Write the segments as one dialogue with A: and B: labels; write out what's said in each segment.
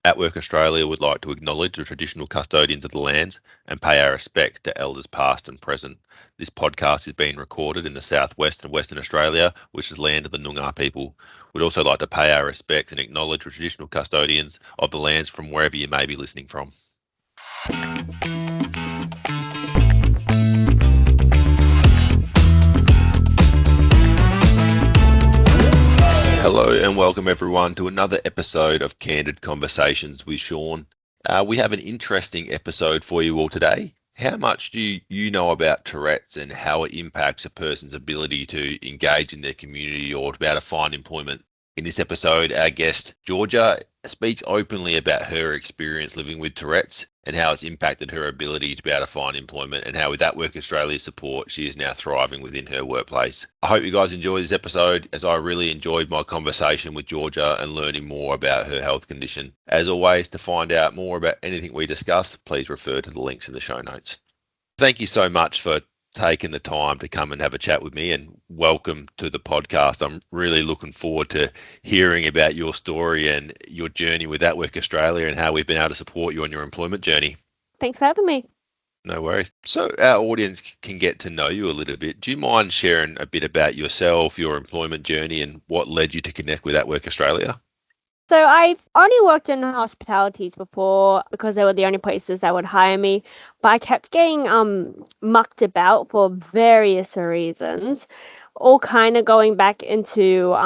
A: atWork Australia would like to acknowledge the traditional custodians of the lands and pay our respect to elders past and present. This podcast is being recorded in the southwest and Western Australia, which is land of the Noongar people. We'd also like to pay our respects and acknowledge the traditional custodians of the lands from wherever you may be listening from. Hello and welcome everyone to another episode of Candid Conversations with Shaun. We have an interesting episode for you all today. How much do you know about Tourette's and how it impacts a person's ability to engage in their community or to be able to find employment? In this episode, our guest, Georgia, speaks openly about her experience living with Tourette's and how it's impacted her ability to be able to find employment, and how with atWork Australia's support, she is now thriving within her workplace. I hope you guys enjoy this episode, as I really enjoyed my conversation with Georgia and learning more about her health condition. As always, to find out more about anything we discuss, please refer to the links in the show notes. Thank you so much for taking the time to come and have a chat with me, and welcome to the podcast. I'm really looking forward to hearing about your story and your journey with atWork Australia and how we've been able to support you on your employment journey.
B: Thanks for having me.
A: No worries. So our audience can get to know you a little bit. Do you mind sharing a bit about yourself, your employment journey, and what led you to connect with atWork Australia?
B: So I've only worked in hospitalities before because they were the only places that would hire me, but I kept getting mucked about for various reasons, all kind of going back into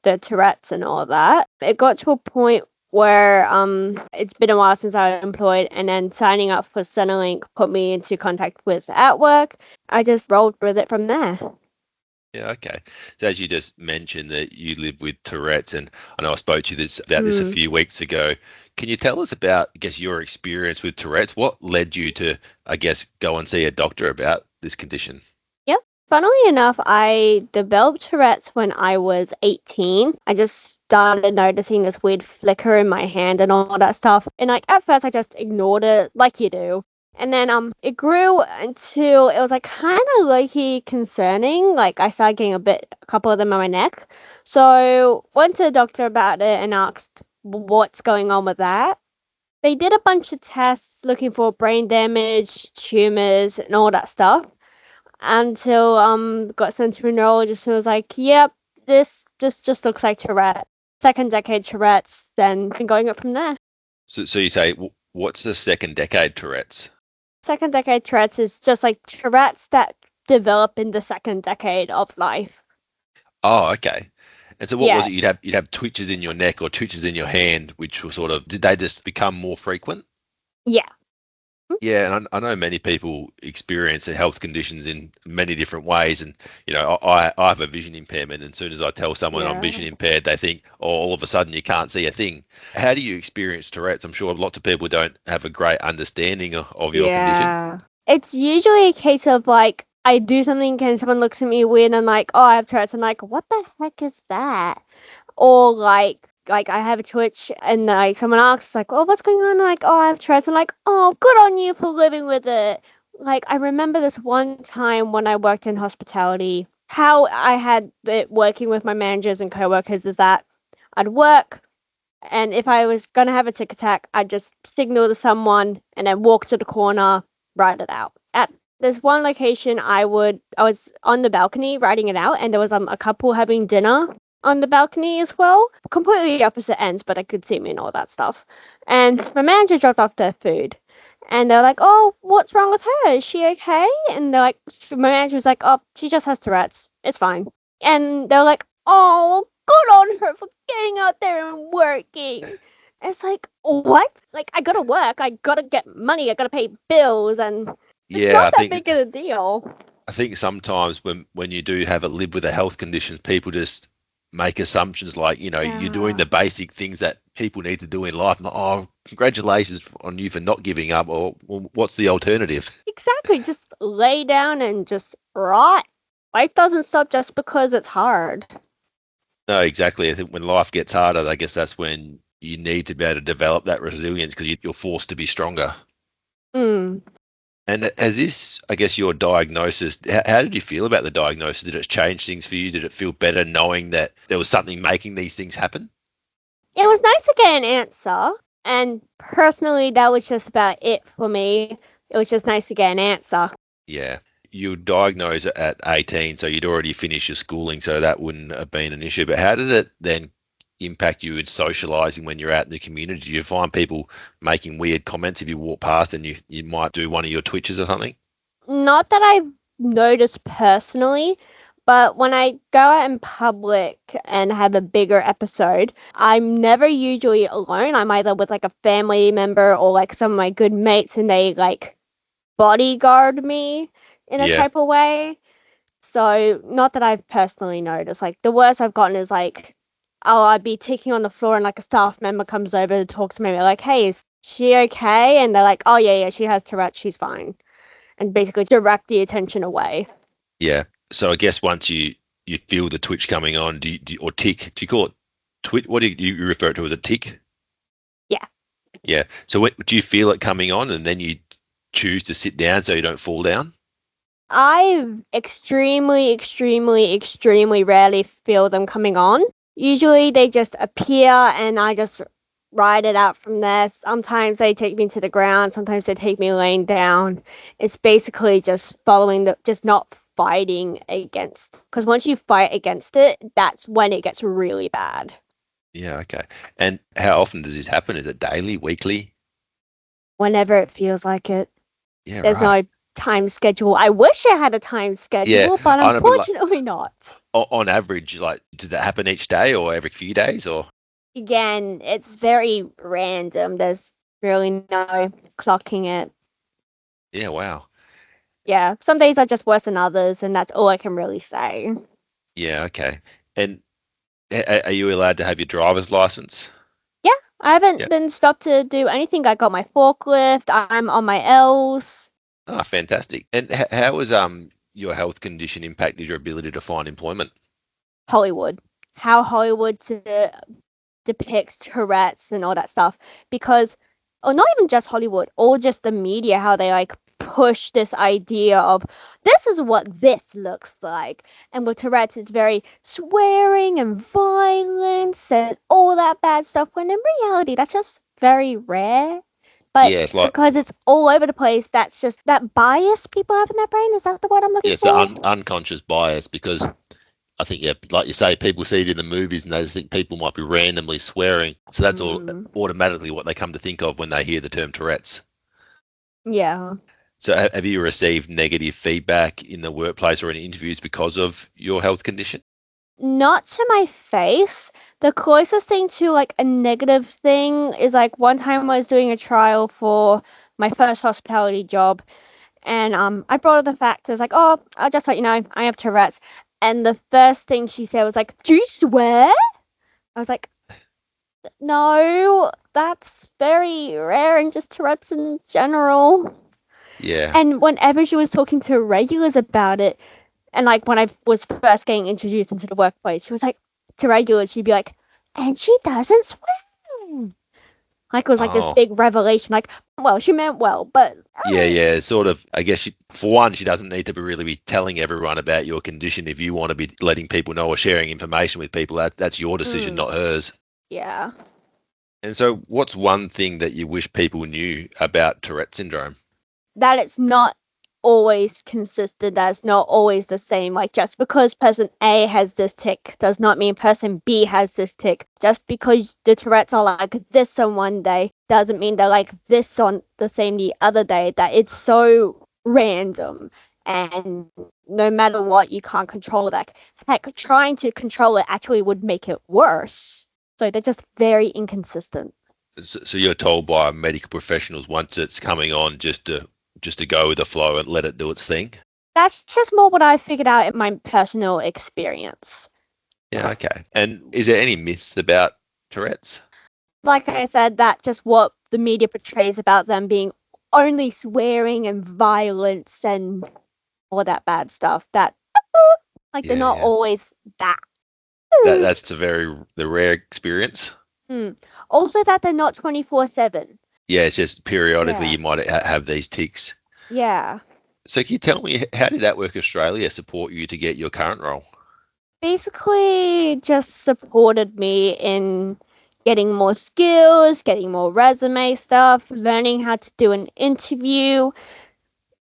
B: the Tourette's and all that. It got to a point where it's been a while since I was employed, and then signing up for Centrelink put me into contact with atWork. I just rolled with it from there.
A: Yeah, okay. So as you just mentioned that you live with Tourette's, and I know I spoke to you about this a few weeks ago. Can you tell us about, I guess, your experience with Tourette's? What led you to, I guess, go and see a doctor about this condition?
B: Yep. Funnily enough, I developed Tourette's when I was 18. I just started noticing this weird flicker in my hand and all that stuff. And at first I just ignored it like you do. And then it grew until it was kind of low-key concerning. I started getting a couple of them on my neck. So went to the doctor about it and asked what's going on with that. They did a bunch of tests looking for brain damage, tumors, and all that stuff. Until got sent to a neurologist and was like, yep, this just looks like Tourette. Second decade Tourette's, then been going up from there.
A: So you say, what's the second decade Tourette's?
B: Second decade Tourette's is just like Tourette's that develop in the second decade of life.
A: Oh, okay. And so what was it? You'd have twitches in your neck or twitches in your hand, which were did they just become more frequent?
B: Yeah.
A: Yeah, and I know many people experience their health conditions in many different ways. And, I have a vision impairment, and as soon as I tell someone I'm vision impaired, they think, oh, all of a sudden you can't see a thing. How do you experience Tourette's? I'm sure lots of people don't have a great understanding of your condition.
B: It's usually a case of I do something and someone looks at me weird and oh, I have Tourette's. I'm like, what the heck is that? Or I have a twitch and someone asks oh, what's going on? Oh, I have Tourette's. I'm like, oh, good on you for living with it. I remember this one time when I worked in hospitality, how I had it working with my managers and co-workers is that I'd work, and if I was going to have a tick attack, I'd just signal to someone and then walk to the corner, write it out. At this one location, I was on the balcony writing it out, and there was a couple having dinner on the balcony as well, completely opposite ends, but I could see me and all that stuff. And my manager dropped off their food, and they're like, oh, what's wrong with her? Is she okay? And they're like, my manager was like, oh, she just has Tourette's. It's fine. And they're like, oh, good on her for getting out there and working. It's like, what? I gotta work. I gotta get money. I gotta pay bills, and it's not that big of a deal.
A: I think sometimes when you do have it live with a health condition, people just make assumptions you're doing the basic things that people need to do in life. Oh, congratulations on you for not giving up. Or well, what's the alternative?
B: Exactly. Just lay down and just rot. Life doesn't stop just because it's hard.
A: No, exactly. I think when life gets harder, I guess that's when you need to be able to develop that resilience because you're forced to be stronger. And as this, I guess, your diagnosis, how did you feel about the diagnosis? Did it change things for you? Did it feel better knowing that there was something making these things happen?
B: It was nice to get an answer. And personally, that was just about it for me. It was just nice to get an answer.
A: Yeah. You were diagnosed at 18, so you'd already finished your schooling, so that wouldn't have been an issue. But how did it then impact you in socializing when you're out in the community? Do you find people making weird comments if you walk past and you might do one of your twitches or something?
B: Not that I've noticed personally, but when I go out in public and have a bigger episode, I'm never usually alone. I'm either with like a family member or like some of my good mates, and they like bodyguard me in a
A: Yeah.
B: type of way. So not that I've personally noticed. Like the worst I've gotten is like, oh, I'd be ticking on the floor and like a staff member comes over to talk to me. They're like, hey, is she okay? And they're like, oh yeah, she has Tourette, she's fine. And basically direct the attention away.
A: Yeah. So I guess once you feel the twitch coming on, or tick, do you call it twitch? What do you refer to as a tick?
B: Yeah.
A: Yeah. So do you feel it coming on and then you choose to sit down so you don't fall down?
B: I extremely, extremely, extremely rarely feel them coming on. Usually they just appear and I just ride it out from there. Sometimes they take me to the ground, sometimes they take me laying down. It's basically just just not fighting against. Because once you fight against it, that's when it gets really bad.
A: Yeah. Okay. And how often does this happen? Is it daily, weekly?
B: Whenever it feels like it.
A: Yeah.
B: There's
A: Right.
B: no time schedule. I wish I had a time schedule,
A: Yeah.
B: but
A: I know, but
B: unfortunately not.
A: on average, like, does that happen each day or every few days or?
B: Again, it's very random. There's really no clocking it.
A: Yeah. Wow.
B: Yeah, some days are just worse than others, and that's all I can really say.
A: Yeah. Okay. And are you allowed to have your driver's license?
B: Yeah, I haven't
A: Yeah.
B: been stopped to do anything. I got my forklift. I'm on my L's.
A: Oh, fantastic. And how has your health condition impacted your ability to find employment?
B: Hollywood. How Hollywood depicts Tourette's and all that stuff. Because, or not even just Hollywood, or just the media, how they like push this idea of this is what this looks like. And with Tourette's, it's very swearing and violence and all that bad stuff. When in reality, that's just very rare. But
A: Yeah, it's like,
B: because it's all over the place, that's just that bias people have in their brain. Is that the word I'm looking
A: yeah, it's an
B: for?
A: unconscious bias because I think, yeah, like you say, people see it in the movies and they just think people might be randomly swearing. So that's all automatically what they come to think of when they hear the term Tourette's.
B: Yeah.
A: So have you received negative feedback in the workplace or in interviews because of your health condition?
B: Not to my face. The closest thing to like a negative thing is like one time I was doing a trial for my first hospitality job, and I brought up the fact. I was like, oh, I'll just let you know I have Tourette's. And the first thing she said was like, do you swear? I was like, no, that's very rare and just Tourette's in general.
A: Yeah.
B: And whenever she was talking to regulars about it, and like when I was first getting introduced into the workplace, she was like, to regulars, she'd be like, and she doesn't swear. Like it was like this
A: Oh,
B: big revelation. Like, well, she meant well, but
A: yeah. Sort of, I guess, for one, she doesn't need to really be telling everyone about your condition. If you want to be letting people know or sharing information with people, that's your decision, not hers.
B: yeah.
A: And so what's one thing that you wish people knew about Tourette syndrome?
B: That it's not always consistent, that's not always the same. Like just because person A has this tick does not mean person B has this tick. Just because the Tourette's are like this on one day doesn't mean they're like this on the same the other day. That it's so random, and no matter what, you can't control that. Heck, trying to control it actually would make it worse. So they're just very inconsistent.
A: So you're told by medical professionals once it's coming on just to go with the flow and let it do its thing?
B: That's just more what I figured out in my personal experience.
A: Yeah, okay. And is there any myths about Tourette's?
B: Like I said, that's just what the media portrays about them being only swearing and violence and all that bad stuff. That like they're not
A: Yeah.
B: always that.
A: That's the rare experience.
B: Also, that they're not 24/7.
A: Yeah, it's just periodically
B: Yeah.
A: you might have these tics.
B: Yeah.
A: So can you tell me, how did atWork Australia support you to get your current role?
B: Basically, just supported me in getting more skills, getting more resume stuff, learning how to do an interview,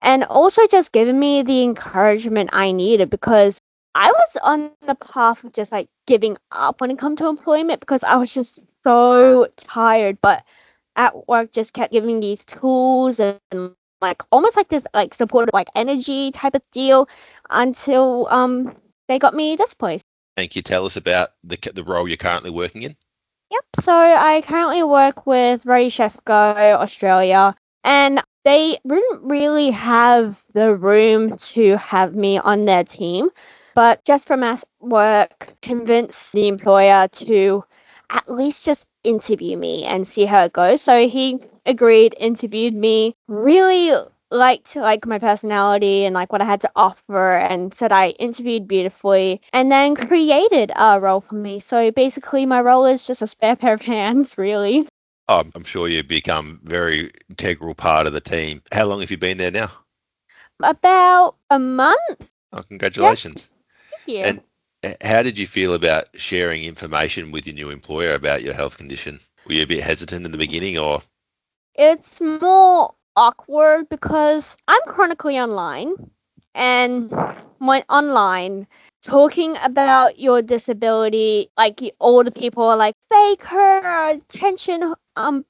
B: and also just giving me the encouragement I needed, because I was on the path of just like giving up when it comes to employment because I was just so tired. But atWork just kept giving these tools and like almost like this like supportive like energy type of deal until they got me this place.
A: And can you tell us about the role you're currently working in?
B: Yep. So I currently work with Ready Chef Go Australia, and they didn't really have the room to have me on their team, but just from atWork, convinced the employer to at least just interview me and see how it goes. So he agreed, interviewed me, really liked like my personality and like what I had to offer, and said I interviewed beautifully, and then created a role for me. So basically my role is just a spare pair of hands, really.
A: Oh, I'm sure you've become very integral part of the team. How long have you been there now?
B: About a month.
A: Oh, congratulations.
B: Yeah.
A: And how did you feel about sharing information with your new employer about your health condition? Were you a bit hesitant in the beginning, or?
B: It's more awkward because I'm chronically online, and when online talking about your disability, like all the people are like faker, attention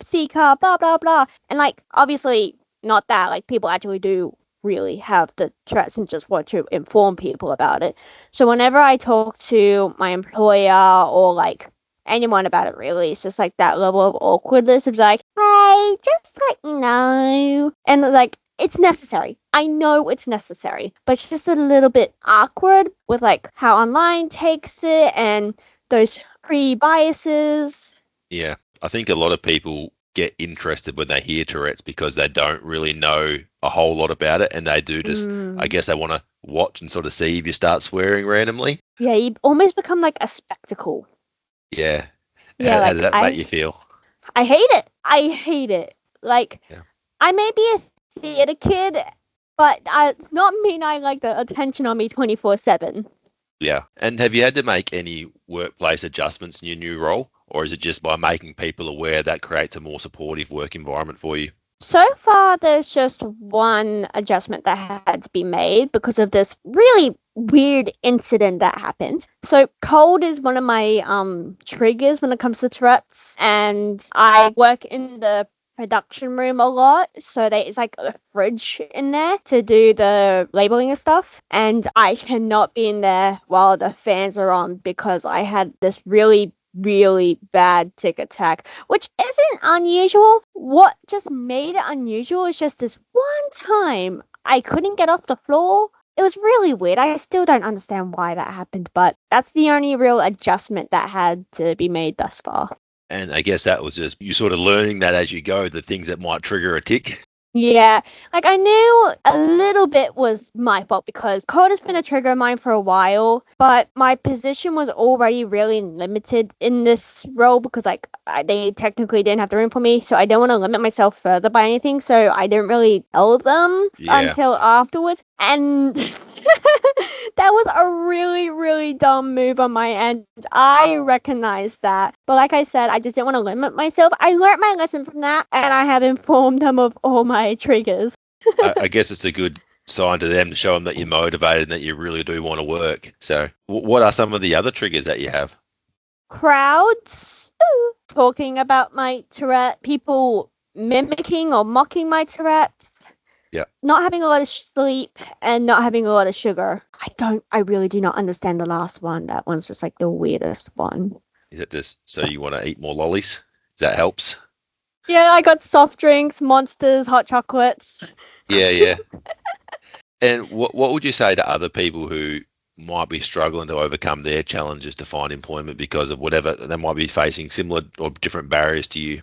B: seeker, blah blah blah, and like obviously not that, like people actually do really have the Tourette's and just want to inform people about it. So whenever I talk to my employer or like anyone about it, really, it's just like that level of awkwardness of like, hey, just let you know, and like it's necessary. I know it's necessary, but it's just a little bit awkward with like how online takes it and those pre-biases.
A: Yeah, I think a lot of people get interested when they hear Tourette's because they don't really know a whole lot about it, and they do just, I guess they want to watch and sort of see if you start swearing randomly.
B: Yeah, you almost become like a spectacle.
A: Yeah.
B: Yeah,
A: how does that make you feel?
B: I hate it. I hate it. Like,
A: Yeah.
B: I may be a theater kid, but it's not mean I like the attention on me 24/7.
A: Yeah. And have you had to make any workplace adjustments in your new role, or is it just by making people aware that creates a more supportive work environment for you?
B: So far, there's just one adjustment that had to be made because of this really weird incident that happened. So cold is one of my triggers when it comes to Tourette's, and I work in the production room a lot, so it's like a fridge in there to do the labeling and stuff, and I cannot be in there while the fans are on because I had this really bad tick attack, which isn't unusual. What just made it unusual is just this one time I couldn't get off the floor. It was really weird. I still don't understand why that happened, but that's the only real adjustment that had to be made thus far.
A: And I guess that was just you sort of learning that as you go, the things that might trigger a tick.
B: Yeah, like I knew a little bit was my fault because cold has been a trigger of mine for a while, but my position was already really limited in this role because like they technically didn't have the room for me, so I didn't want to limit myself further by anything, so I didn't really tell them until afterwards, and that was a really dumb move on my end. I recognize that, but like I said, I just didn't want to limit myself. I learned my lesson from that, and I have informed them of all my triggers.
A: I guess it's a good sign to them to show them that you're motivated and that you really do want to work. So what are some of the other triggers that you have?
B: Crowds talking about my Tourette, people mimicking or mocking my Tourette's.
A: Yeah.
B: Not having a lot of sleep and not having a lot of sugar. I really do not understand the last one. That one's just like the weirdest one.
A: Is it just so you want to eat more lollies? That helps?
B: Yeah, I got soft drinks, monsters, hot chocolates.
A: Yeah. And what would you say to other people who might be struggling to overcome their challenges to find employment because of whatever they might be facing, similar or different barriers to you?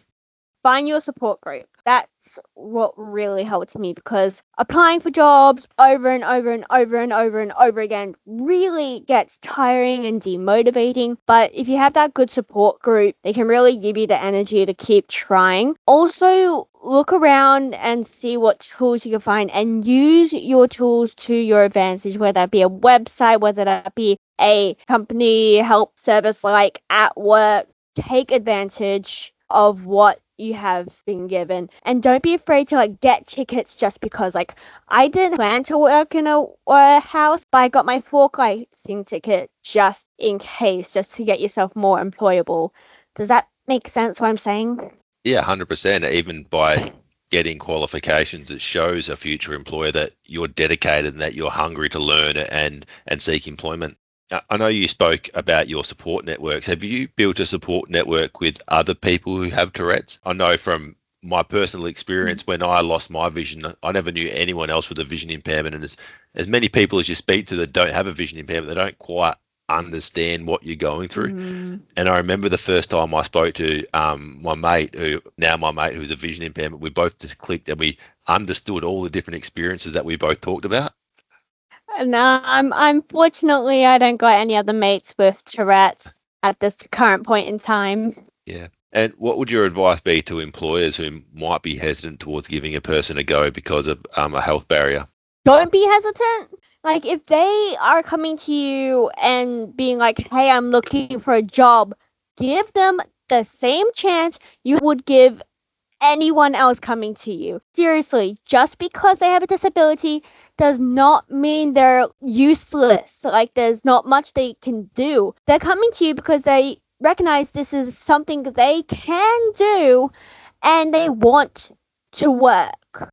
B: Find your support group. That's what really helped me because applying for jobs over and over again really gets tiring and demotivating. But if you have that good support group, they can really give you the energy to keep trying. Also, look around and see what tools you can find and use your tools to your advantage, whether that be a website, whether that be a company help service like atWork. take advantage of what you have been given, and don't be afraid to like get tickets just because. Like, I didn't plan to work in a warehouse, but I got my forklifting ticket just in case, just to get yourself more employable. Does that make sense what I'm saying?
A: Yeah, 100%. Even by getting qualifications, it shows a future employer that you're dedicated and that you're hungry to learn and seek employment. I know you spoke about your support networks. Have you built a support network with other people who have Tourette's? I know from my personal experience, when I lost my vision, I never knew anyone else with a vision impairment. And as many people as you speak to that don't have a vision impairment, they don't quite understand what you're going through. And I remember the first time I spoke to my mate, who's a vision impairment, we both just clicked and we understood all the different experiences that we both talked about.
B: No, unfortunately I don't got any other mates with Tourette's at this current point in time.
A: Yeah. And what would your advice be to employers who might be hesitant towards giving a person a go because of a health barrier?
B: Don't be hesitant. Like, if they are coming to you and being like, hey, I'm looking for a job, give them the same chance you would give anyone else coming to you. Seriously, just because they have a disability does not mean they're useless. Like, there's not much they can do. They're coming to you because they recognize this is something they can do and they want to work.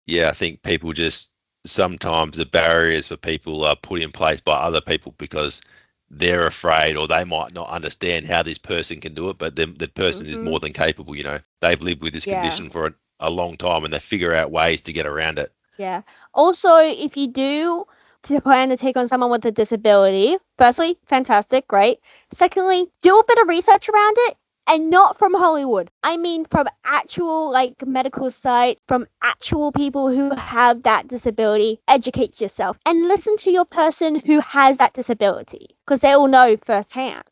A: Yeah, I think people just sometimes the barriers for people are put in place by other people because they're afraid or they might not understand how this person can do it, but the person is more than capable. They've lived with this condition for a long time and they figure out ways to get around it.
B: Yeah. Also, if you do plan to take on someone with a disability, firstly, fantastic, great. Secondly, do a bit of research around it. And not from Hollywood. I mean from actual medical sites, from actual people who have that disability. Educate yourself and listen to your person who has that disability because they will know firsthand.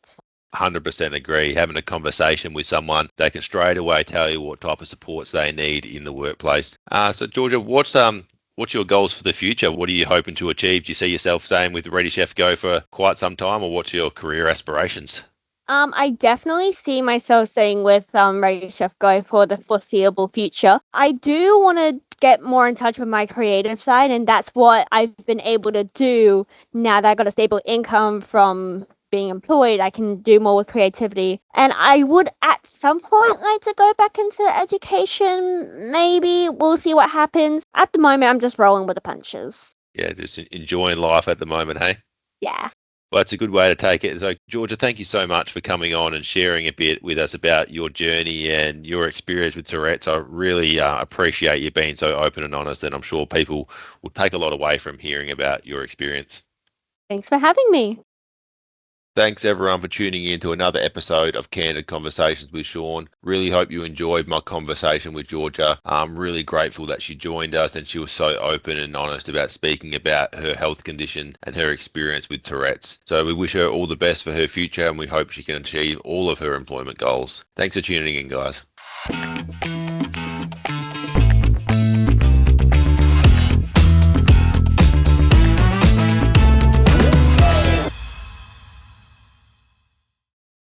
A: 100% agree. Having a conversation with someone, they can straight away tell you what type of supports they need in the workplace. So Georgia, what's your goals for the future? What are you hoping to achieve? Do you see yourself staying with Ready Chef Go for quite some time, or what's your career aspirations?
B: I definitely see myself staying with Ready Chef Go for the foreseeable future. I do want to get more in touch with my creative side, and that's what I've been able to do now that I got a stable income from being employed. I can do more with creativity, and I would at some point like to go back into education. Maybe we'll see what happens. At the moment, I'm just rolling with the punches.
A: Yeah, just enjoying life at the moment, hey?
B: Yeah.
A: Well, that's a good way to take it. So, Georgia, thank you so much for coming on and sharing a bit with us about your journey and your experience with Tourette's. I really appreciate you being so open and honest, and I'm sure people will take a lot away from hearing about your experience.
B: Thanks for having me.
A: Thanks everyone for tuning in to another episode of Candid Conversations with Shaun. Really hope you enjoyed my conversation with Georgia. I'm really grateful that she joined us and she was so open and honest about speaking about her health condition and her experience with Tourette's. So we wish her all the best for her future and we hope she can achieve all of her employment goals. Thanks for tuning in, guys.